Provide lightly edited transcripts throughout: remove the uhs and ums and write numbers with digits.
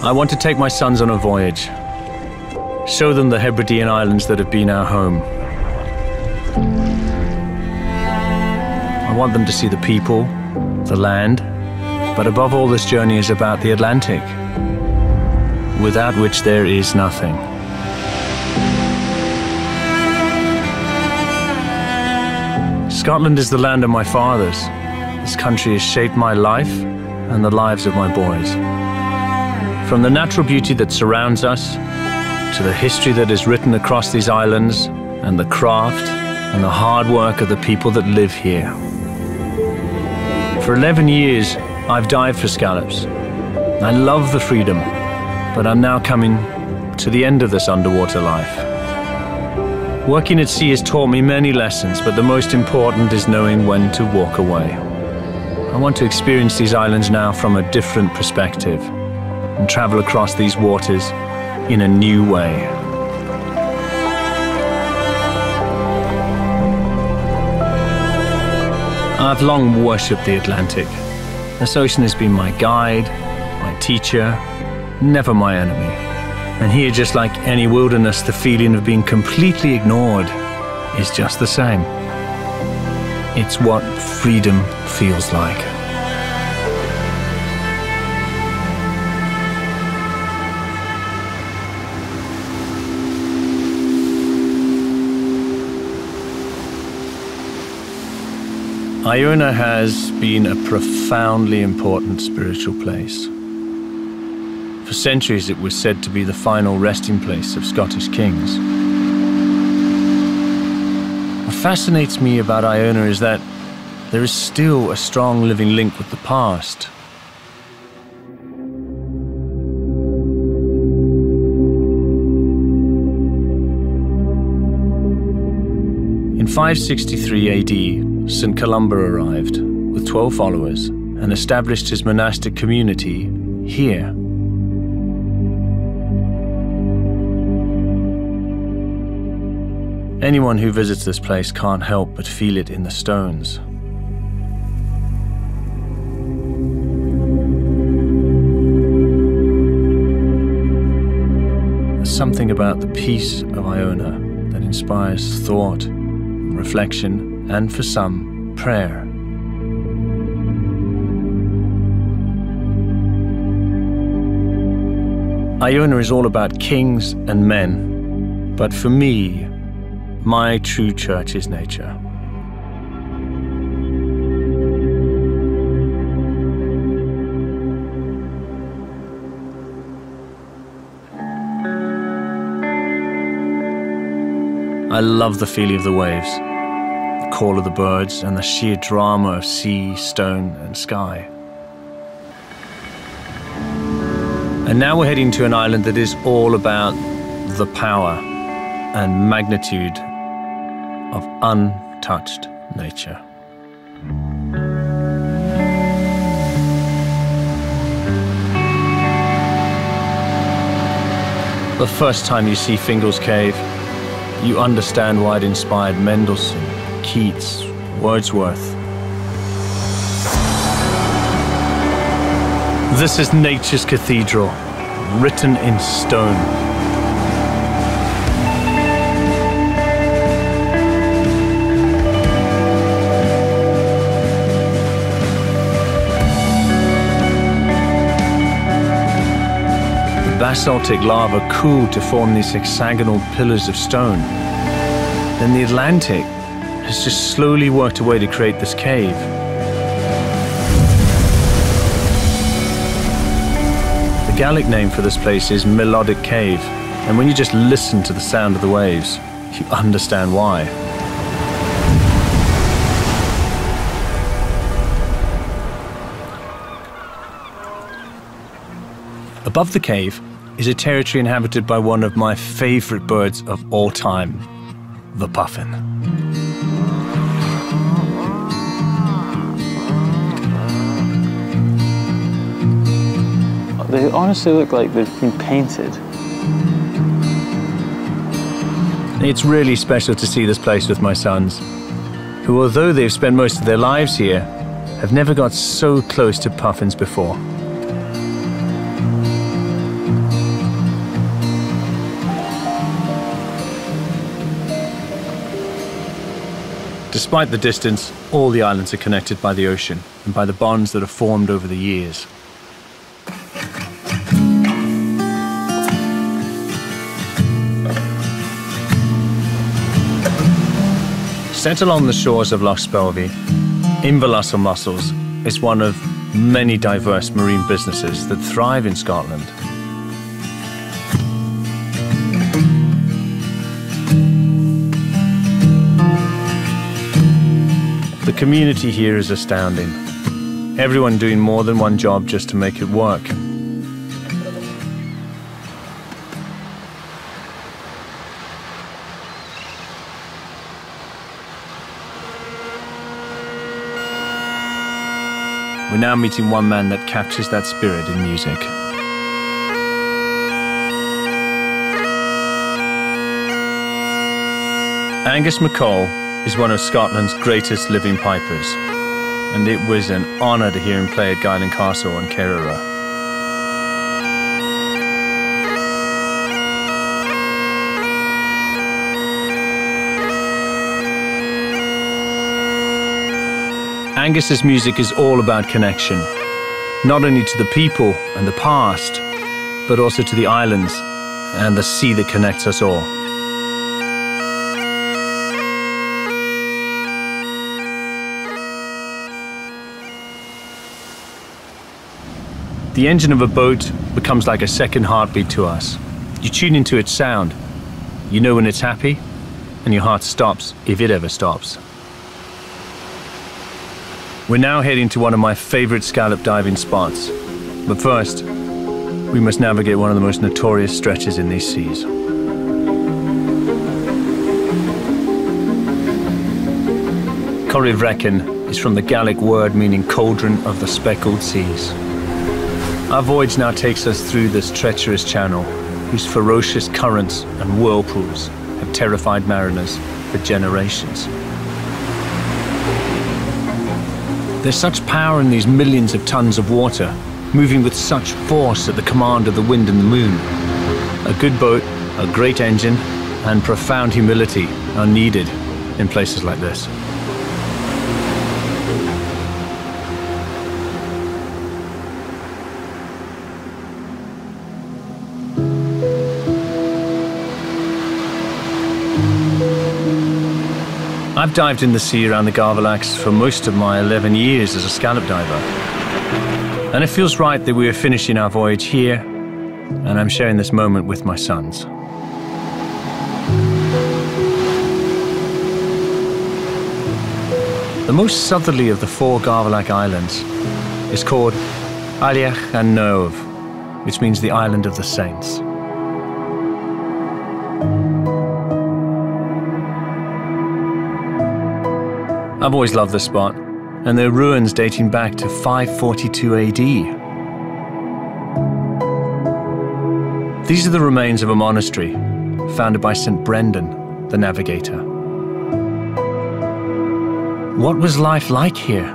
I want to take my sons on a voyage. Show them the Hebridean islands that have been our home. I want them to see the people, the land, but above all, this journey is about the Atlantic, without which there is nothing. Scotland is the land of my fathers. This country has shaped my life and the lives of my boys. From the natural beauty that surrounds us, to the history that is written across these islands, and the craft and the hard work of the people that live here. For 11 years, I've dived for scallops. I love the freedom, but I'm now coming to the end of this underwater life. Working at sea has taught me many lessons, but the most important is knowing when to walk away. I want to experience these islands now from a different perspective and travel across these waters in a new way. I've long worshipped the Atlantic. This ocean has been my guide, my teacher, never my enemy. And here, just like any wilderness, the feeling of being completely ignored is just the same. It's what freedom feels like. Iona has been a profoundly important spiritual place. For centuries it was said to be the final resting place of Scottish kings. What fascinates me about Iona is that there is still a strong living link with the past. In 563 AD, St. Columba arrived with 12 followers and established his monastic community here. Anyone who visits this place can't help but feel it in the stones. There's something about the peace of Iona that inspires thought, reflection, and for some, prayer. Iona is all about kings and men, but for me, my true church is nature. I love the feeling of the waves, the call of the birds, and the sheer drama of sea, stone, and sky. And now we're heading to an island that is all about the power and magnitude of untouched nature. The first time you see Fingal's Cave, you understand why it inspired Mendelssohn, Keats, Wordsworth. This is nature's cathedral, written in stone. The basaltic lava cooled to form these hexagonal pillars of stone. Then the Atlantic has just slowly worked away to create this cave. The Gaelic name for this place is Melodic Cave, and when you just listen to the sound of the waves, you understand why. Above the cave is a territory inhabited by one of my favorite birds of all time, the puffin. They honestly look like they've been painted. It's really special to see this place with my sons, who, although they've spent most of their lives here, have never got so close to puffins before. Despite the distance, all the islands are connected by the ocean and by the bonds that have formed over the years. Set along the shores of Loch Spelvey, Inverlossel is one of many diverse marine businesses that thrive in Scotland. The community here is astounding. Everyone doing more than one job just to make it work. We're now meeting one man that captures that spirit in music. Angus MacColl is one of Scotland's greatest living pipers, and it was an honour to hear him play at Guyland Castle in Kerala. Angus's music is all about connection, not only to the people and the past, but also to the islands and the sea that connects us all. The engine of a boat becomes like a second heartbeat to us. You tune into its sound, you know when it's happy, and your heart stops if it ever stops. We're now heading to one of my favourite scallop diving spots. But first, we must navigate one of the most notorious stretches in these seas. Corrivreckan is from the Gaelic word meaning cauldron of the speckled seas. Our voyage now takes us through this treacherous channel, whose ferocious currents and whirlpools have terrified mariners for generations. There's such power in these millions of tons of water, moving with such force at the command of the wind and the moon. A good boat, a great engine, and profound humility are needed in places like this. I've dived in the sea around the Garvalax for most of my 11 years as a scallop diver. And it feels right that we are finishing our voyage here, and I'm sharing this moment with my sons. The most southerly of the 4 Garvalax islands is called Alle and Nove, which means the island of the saints. I've always loved this spot, and there are ruins dating back to 542 AD. These are the remains of a monastery founded by St. Brendan, the navigator. What was life like here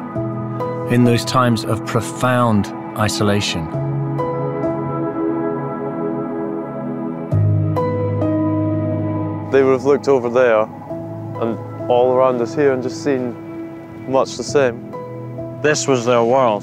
in those times of profound isolation? They would have looked over there and all around us here and just seen much the same. This was their world.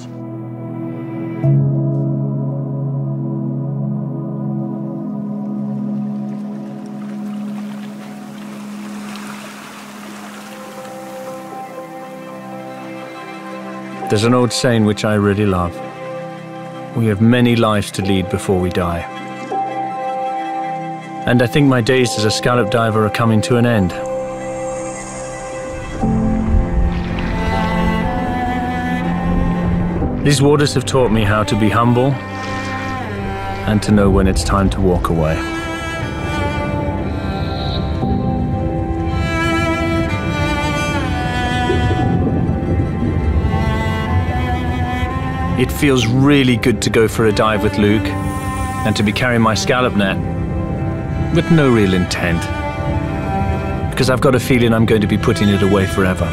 There's an old saying which I really love. We have many lives to lead before we die. And I think my days as a scallop diver are coming to an end. These waters have taught me how to be humble and to know when it's time to walk away. It feels really good to go for a dive with Luke and to be carrying my scallop net with no real intent, because I've got a feeling I'm going to be putting it away forever.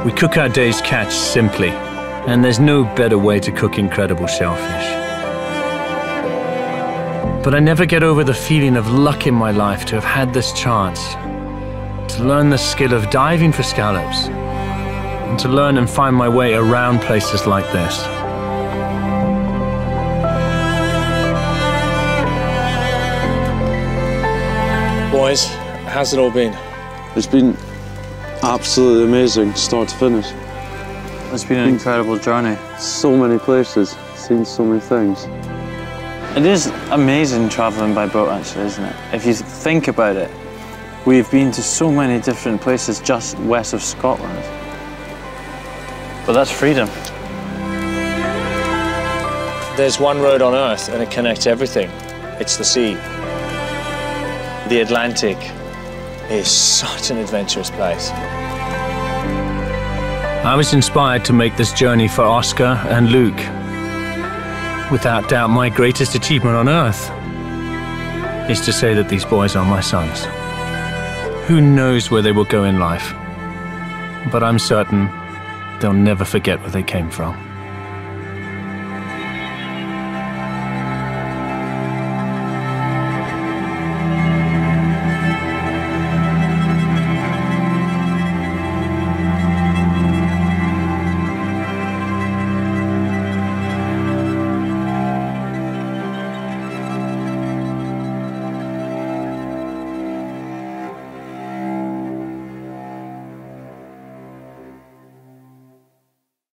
We cook our day's catch simply, and there's no better way to cook incredible shellfish. But I never get over the feeling of luck in my life to have had this chance, to learn the skill of diving for scallops, and to learn and find my way around places like this. Boys, how's it all been? It's been absolutely amazing, start to finish. It's been an incredible journey. So many places, seen so many things. It is amazing travelling by boat, actually, isn't it? If you think about it, we've been to so many different places just west of Scotland. But that's freedom. There's one road on Earth and it connects everything. It's the sea. The Atlantic is such an adventurous place. I was inspired to make this journey for Oscar and Luke. Without doubt, my greatest achievement on Earth is to say that these boys are my sons. Who knows where they will go in life, but I'm certain they'll never forget where they came from.